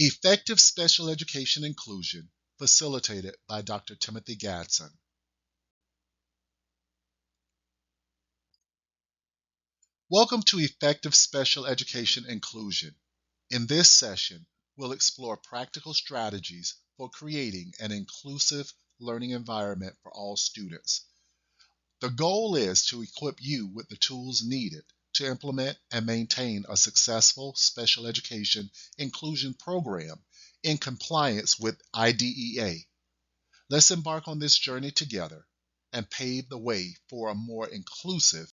Effective Special Education Inclusion, facilitated by Dr. Timothy Gadson. Welcome to Effective Special Education Inclusion. In this session, we'll explore practical strategies for creating an inclusive learning environment for all students. The goal is to equip you with the tools needed to implement and maintain a successful special education inclusion program in compliance with IDEA. Let's embark on this journey together and pave the way for a more inclusive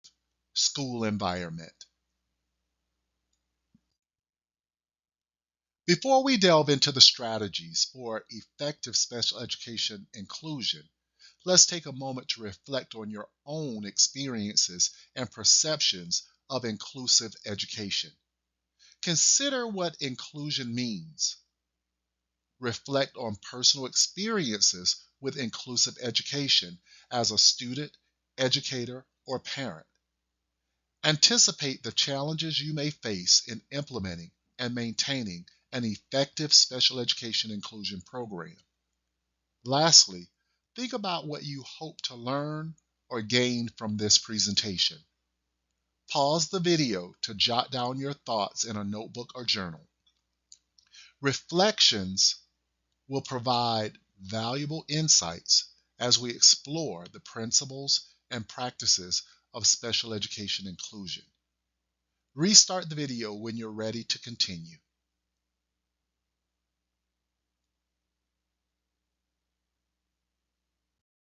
school environment. Before we delve into the strategies for effective special education inclusion, let's take a moment to reflect on your own experiences and perceptions of inclusive education. Consider what inclusion means. Reflect on personal experiences with inclusive education as a student, educator, or parent. Anticipate the challenges you may face in implementing and maintaining an effective special education inclusion program. Lastly, think about what you hope to learn or gain from this presentation. Pause the video to jot down your thoughts in a notebook or journal. Reflections will provide valuable insights as we explore the principles and practices of special education inclusion. Restart the video when you're ready to continue.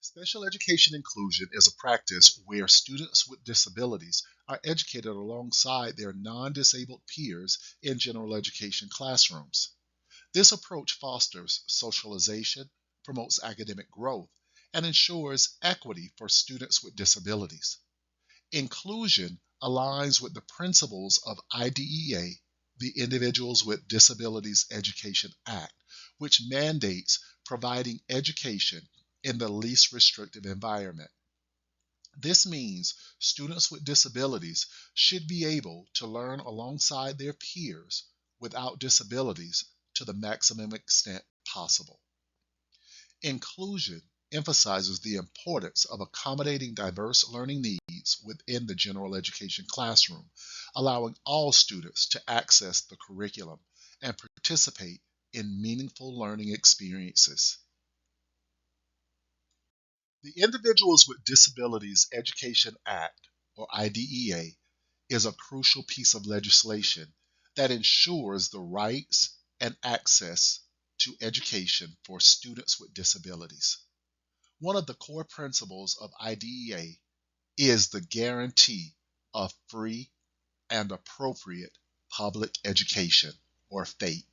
Special education inclusion is a practice where students with disabilities are educated alongside their non-disabled peers in general education classrooms. This approach fosters socialization, promotes academic growth, and ensures equity for students with disabilities. Inclusion aligns with the principles of IDEA, the Individuals with Disabilities Education Act, which mandates providing education in the least restrictive environment. This means students with disabilities should be able to learn alongside their peers without disabilities to the maximum extent possible. Inclusion emphasizes the importance of accommodating diverse learning needs within the general education classroom, allowing all students to access the curriculum and participate in meaningful learning experiences. The Individuals with Disabilities Education Act, or IDEA, is a crucial piece of legislation that ensures the rights and access to education for students with disabilities. One of the core principles of IDEA is the guarantee of free and appropriate public education, or FAPE.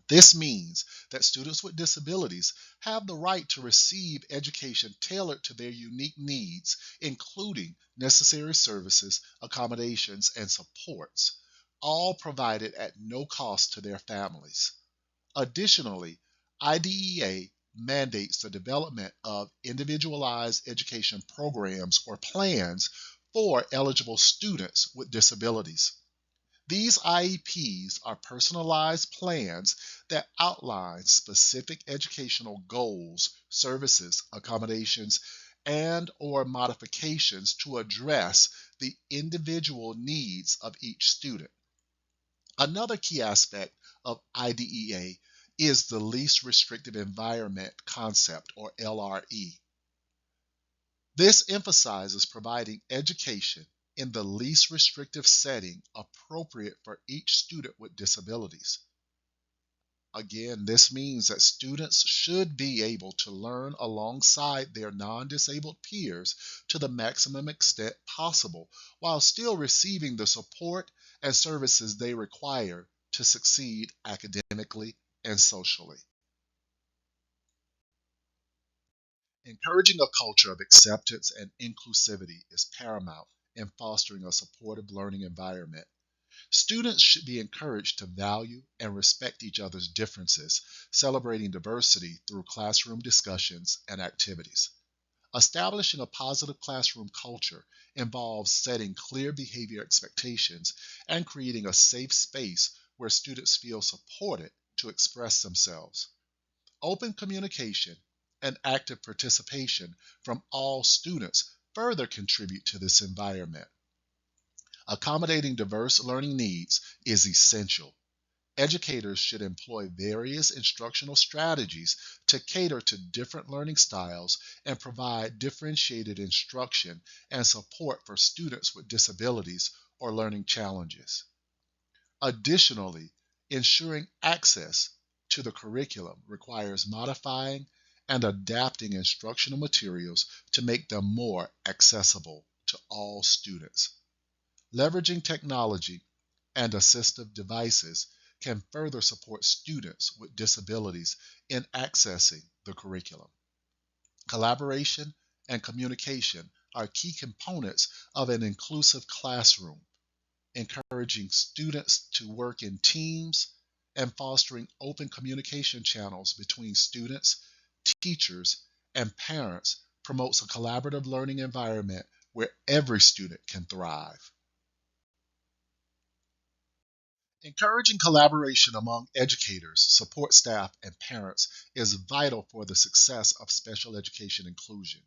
This means that students with disabilities have the right to receive education tailored to their unique needs, including necessary services, accommodations, and supports, all provided at no cost to their families. Additionally, IDEA mandates the development of individualized education programs or plans for eligible students with disabilities. These IEPs are personalized plans that outline specific educational goals, services, accommodations, and/or modifications to address the individual needs of each student. Another key aspect of IDEA is the least restrictive environment concept, or LRE. This emphasizes providing education in the least restrictive setting appropriate for each student with disabilities. Again, this means that students should be able to learn alongside their non-disabled peers to the maximum extent possible while still receiving the support and services they require to succeed academically and socially. Encouraging a culture of acceptance and inclusivity is paramount in fostering a supportive learning environment. Students should be encouraged to value and respect each other's differences, celebrating diversity through classroom discussions and activities. Establishing a positive classroom culture involves setting clear behavior expectations and creating a safe space where students feel supported to express themselves. Open communication and active participation from all students further contribute to this environment. Accommodating diverse learning needs is essential. Educators should employ various instructional strategies to cater to different learning styles and provide differentiated instruction and support for students with disabilities or learning challenges. Additionally, ensuring access to the curriculum requires modifying and adapting instructional materials to make them more accessible to all students. Leveraging technology and assistive devices can further support students with disabilities in accessing the curriculum. Collaboration and communication are key components of an inclusive classroom, encouraging students to work in teams and fostering open communication channels between students, teachers, and parents promotes a collaborative learning environment where every student can thrive. Encouraging collaboration among educators, support staff, and parents is vital for the success of special education inclusion.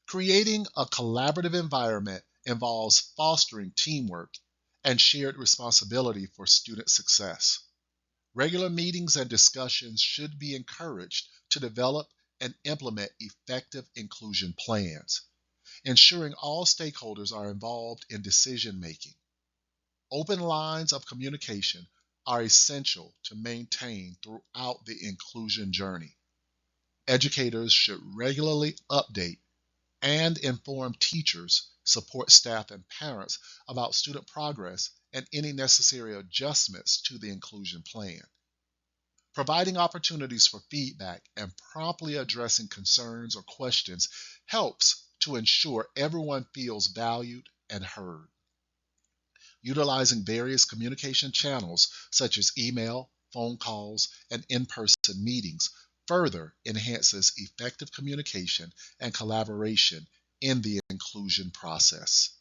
Creating a collaborative environment involves fostering teamwork and shared responsibility for student success. Regular meetings and discussions should be encouraged to develop and implement effective inclusion plans, ensuring all stakeholders are involved in decision making. Open lines of communication are essential to maintain throughout the inclusion journey. Educators should regularly update and inform teachers, support staff, and parents about student progress and any necessary adjustments to the inclusion plan. Providing opportunities for feedback and promptly addressing concerns or questions helps to ensure everyone feels valued and heard. Utilizing various communication channels such as email, phone calls, and in person meetings further enhances effective communication and collaboration in the inclusion process.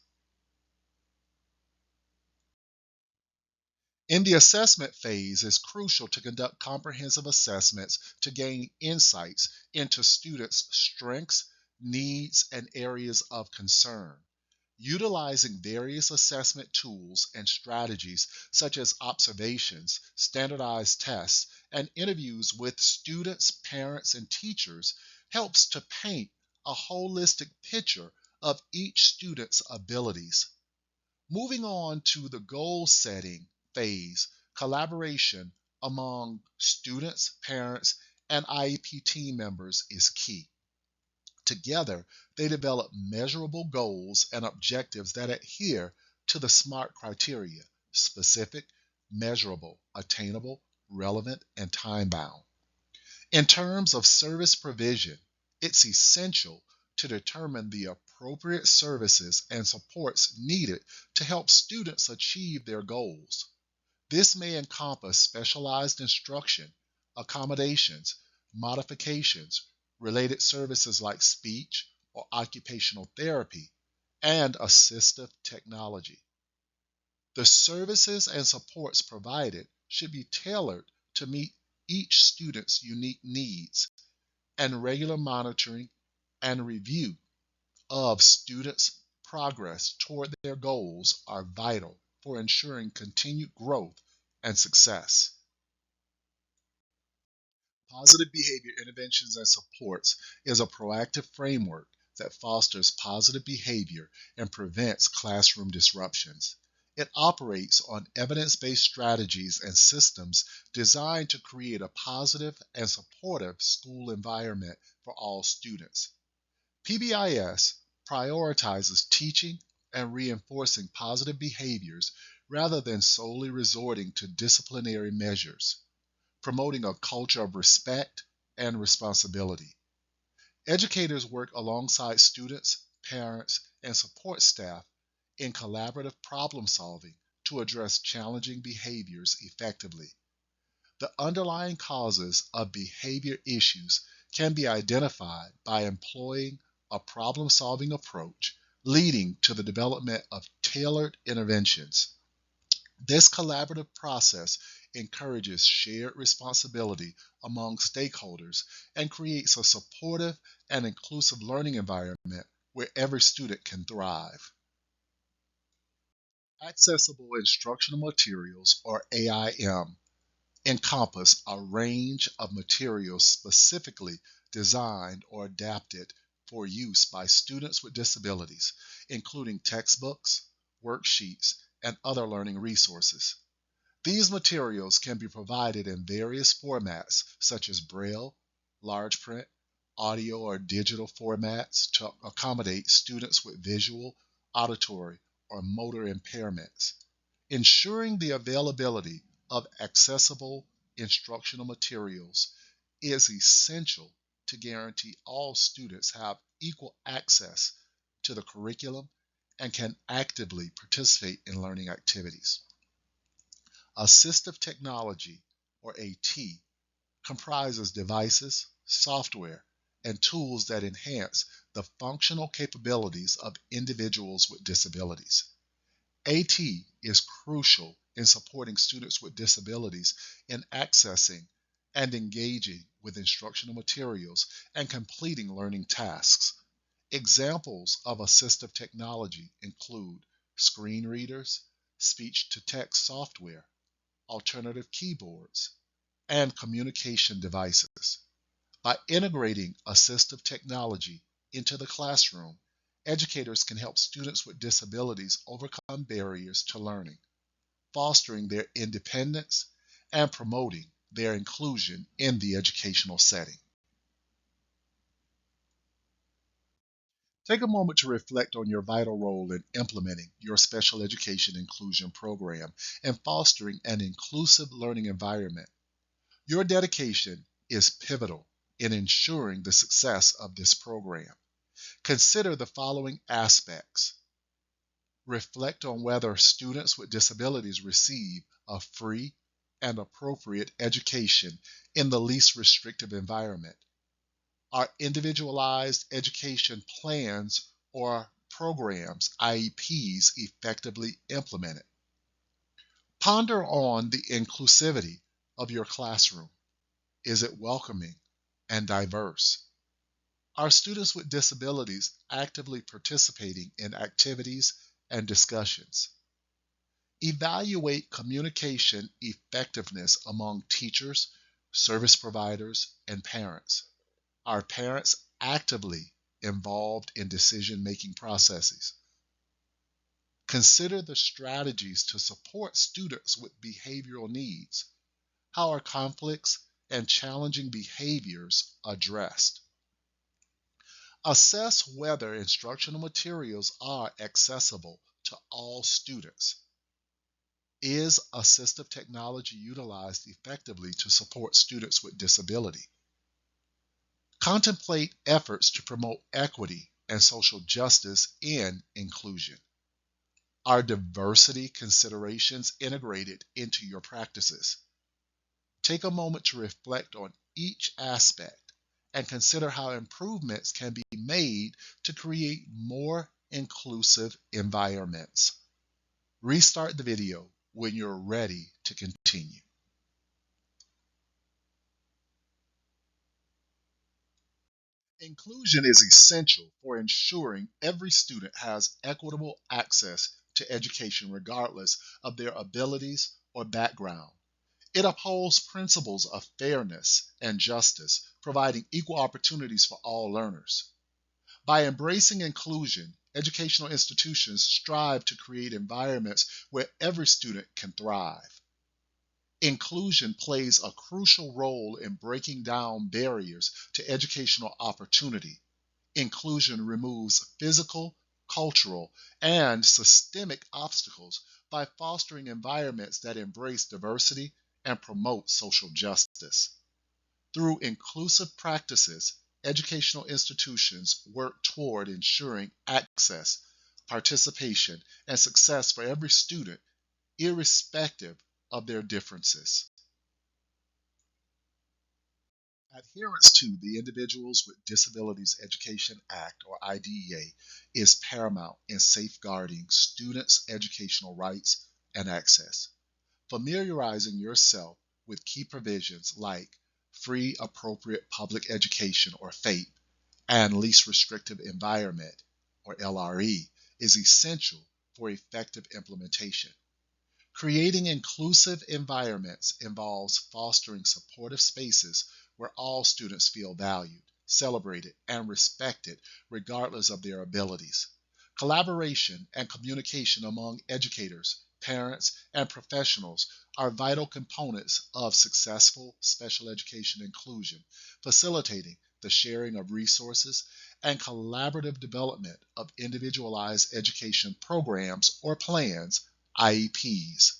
In the assessment phase, it's crucial to conduct comprehensive assessments to gain insights into students' strengths, needs, and areas of concern. Utilizing various assessment tools and strategies such as observations, standardized tests, and interviews with students, parents, and teachers helps to paint a holistic picture of each student's abilities. Moving on to the goal setting phase, collaboration among students, parents, and IEP team members is key. Together, they develop measurable goals and objectives that adhere to the SMART criteria: specific, measurable, attainable, relevant, and time bound. In terms of service provision, it's essential to determine the appropriate services and supports needed to help students achieve their goals. This may encompass specialized instruction, accommodations, modifications, related services like speech or occupational therapy, and assistive technology. The services and supports provided should be tailored to meet each student's unique needs, and regular monitoring and review of students' progress toward their goals are vital for ensuring continued growth and success. Positive behavior interventions and supports is a proactive framework that fosters positive behavior and prevents classroom disruptions. It operates on evidence based strategies and systems designed to create a positive and supportive school environment for all students. PBIS prioritizes teaching and reinforcing positive behaviors rather than solely resorting to disciplinary measures, promoting a culture of respect and responsibility. Educators work alongside students, parents, and support staff in collaborative problem solving to address challenging behaviors effectively. The underlying causes of behavior issues can be identified by employing a problem solving approach, leading to the development of tailored interventions. This collaborative process encourages shared responsibility among stakeholders and creates a supportive and inclusive learning environment where every student can thrive. Accessible instructional materials, or AIM, encompass a range of materials specifically designed or adapted for use by students with disabilities, including textbooks, worksheets, and other learning resources. These materials can be provided in various formats such as Braille, large print, audio or digital formats to accommodate students with visual, auditory, or motor impairments. Ensuring the availability of accessible instructional materials is essential to guarantee all students have equal access to the curriculum and can actively participate in learning activities. Assistive technology, or AT, comprises devices, software, and tools that enhance the functional capabilities of individuals with disabilities. AT is crucial in supporting students with disabilities in accessing and engaging with instructional materials and completing learning tasks. Examples of assistive technology include screen readers, speech to text software, alternative keyboards, and communication devices. By integrating assistive technology into the classroom, educators can help students with disabilities overcome barriers to learning, fostering their independence and promoting their inclusion in the educational setting. Take a moment to reflect on your vital role in implementing your special education inclusion program and fostering an inclusive learning environment. Your dedication is pivotal in ensuring the success of this program. Consider the following aspects. Reflect on whether students with disabilities receive a free and appropriate education in the least restrictive environment. Are individualized education plans or programs, IEPs, effectively implemented? Ponder on the inclusivity of your classroom. Is it welcoming and diverse? Are students with disabilities actively participating in activities and discussions? Evaluate communication effectiveness among teachers, service providers, and parents. Are parents actively involved in decision-making processes? Consider the strategies to support students with behavioral needs. How are conflicts and challenging behaviors addressed? Assess whether instructional materials are accessible to all students. Is assistive technology utilized effectively to support students with disability? Contemplate efforts to promote equity and social justice in inclusion. Are diversity considerations integrated into your practices? Take a moment to reflect on each aspect and consider how improvements can be made to create more inclusive environments. Restart the video when you're ready to continue. Inclusion is essential for ensuring every student has equitable access to education regardless of their abilities or background. It upholds principles of fairness and justice, providing equal opportunities for all learners. By embracing inclusion, educational institutions strive to create environments where every student can thrive. Inclusion plays a crucial role in breaking down barriers to educational opportunity. Inclusion removes physical, cultural, and systemic obstacles by fostering environments that embrace diversity and promote social justice. Through inclusive practices, educational institutions work toward ensuring access, participation, and success for every student, irrespective of their differences. Adherence to the Individuals with Disabilities Education Act, or IDEA, is paramount in safeguarding students' educational rights and access. Familiarizing yourself with key provisions like free appropriate public education or FAPE and least restrictive environment or LRE is essential for effective implementation. Creating inclusive environments involves fostering supportive spaces where all students feel valued, celebrated, and respected regardless of their abilities. Collaboration and communication among educators, parents, and professionals are vital components of successful special education inclusion, facilitating the sharing of resources and collaborative development of individualized education programs or plans, IEPs.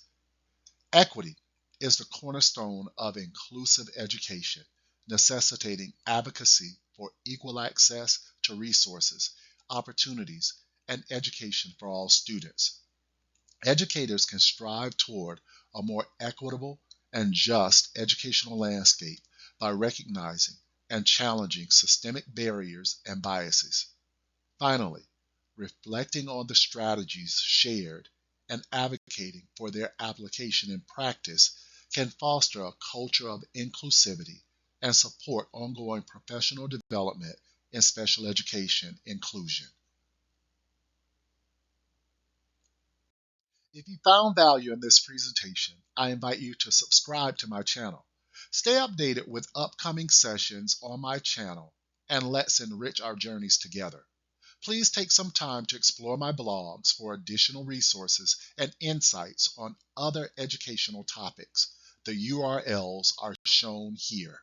Equity is the cornerstone of inclusive education, necessitating advocacy for equal access to resources, opportunities, and education for all students. Educators can strive toward a more equitable and just educational landscape by recognizing and challenging systemic barriers and biases. Finally, reflecting on the strategies shared and advocating for their application in practice can foster a culture of inclusivity and support ongoing professional development in special education inclusion. If you found value in this presentation, I invite you to subscribe to my channel. Stay updated with upcoming sessions on my channel, and let's enrich our journeys together. Please take some time to explore my blogs for additional resources and insights on other educational topics. The URLs are shown here.